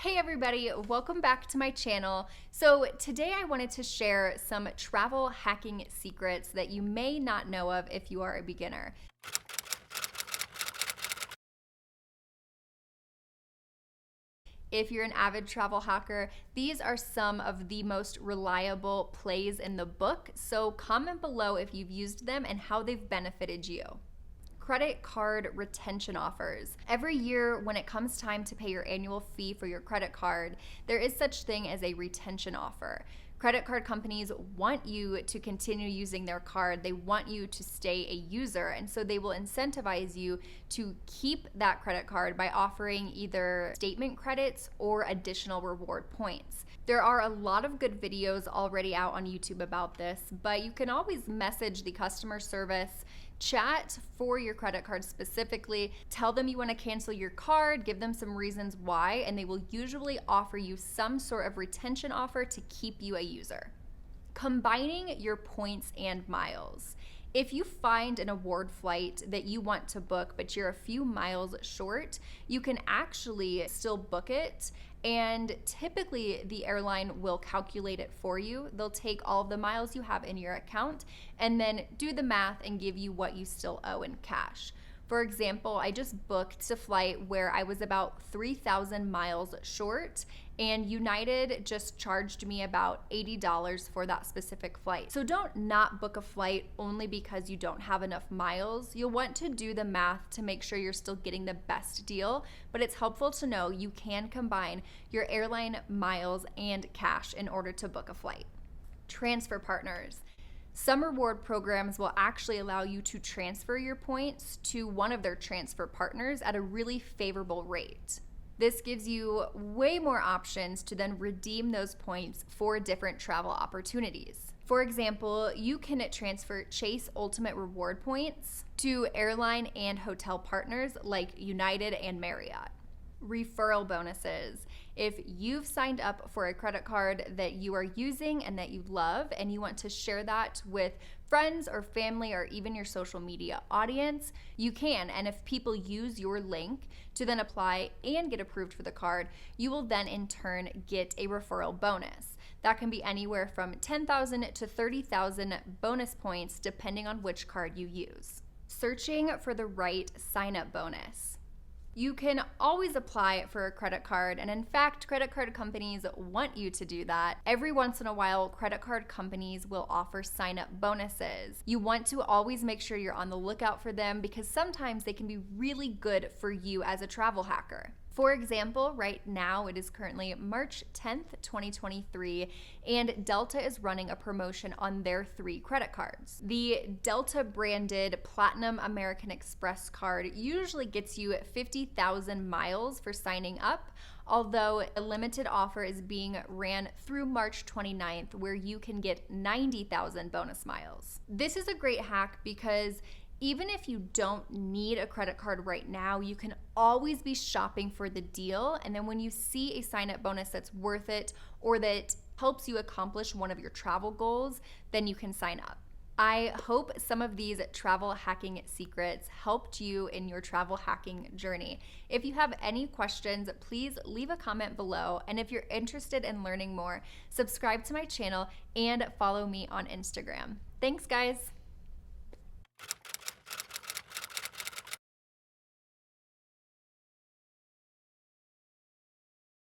Hey everybody, welcome back to my channel. So today I wanted to share some travel hacking secrets that you may not know of if you are a beginner. If you're an avid travel hacker, these are some of the most reliable plays in the book, so comment below if you've used them and how they've benefited you. Credit card retention offers. Every year when it comes time to pay your annual fee for your credit card, there is such thing as a retention offer. Credit card companies want you to continue using their card. They want you to stay a user, and so they will incentivize you to keep that credit card by offering either statement credits or additional reward points. There are a lot of good videos already out on YouTube about this, but you can always message the customer service, chat for your credit card specifically, tell them you want to cancel your card, give them some reasons why, and they will usually offer you some sort of retention offer to keep you a user. Combining your points and miles. If you find an award flight that you want to book, but you're a few miles short, you can actually still book it. And typically the airline will calculate it for you. They'll take all of the miles you have in your account and then do the math and give you what you still owe in cash. For example, I just booked a flight where I was about 3,000 miles short, and United just charged me about $80 for that specific flight. So don't not book a flight only because you don't have enough miles. You'll want to do the math to make sure you're still getting the best deal, but it's helpful to know you can combine your airline miles and cash in order to book a flight. Transfer partners. Some reward programs will actually allow you to transfer your points to one of their transfer partners at a really favorable rate. This gives you way more options to then redeem those points for different travel opportunities. For example, you can transfer Chase Ultimate Reward points to airline and hotel partners like United and Marriott. Referral bonuses. If you've signed up for a credit card that you are using and that you love and you want to share that with friends or family or even your social media audience, you can. And if people use your link to then apply and get approved for the card, you will then in turn get a referral bonus. That can be anywhere from 10,000 to 30,000 bonus points depending on which card you use. Searching for the right sign-up bonus. You can always apply for a credit card, and in fact, credit card companies want you to do that. Every once in a while, credit card companies will offer sign-up bonuses. You want to always make sure you're on the lookout for them because sometimes they can be really good for you as a travel hacker. For example, right now it is currently March 10th, 2023, and Delta is running a promotion on their 3 credit cards. The Delta branded Platinum American Express card usually gets you 50,000 miles for signing up, although a limited offer is being ran through March 29th where you can get 90,000 bonus miles. This is a great hack because even if you don't need a credit card right now, you can always be shopping for the deal. And then when you see a sign-up bonus that's worth it or that helps you accomplish one of your travel goals, then you can sign up. I hope some of these travel hacking secrets helped you in your travel hacking journey. If you have any questions, please leave a comment below. And if you're interested in learning more, subscribe to my channel and follow me on Instagram. Thanks, guys.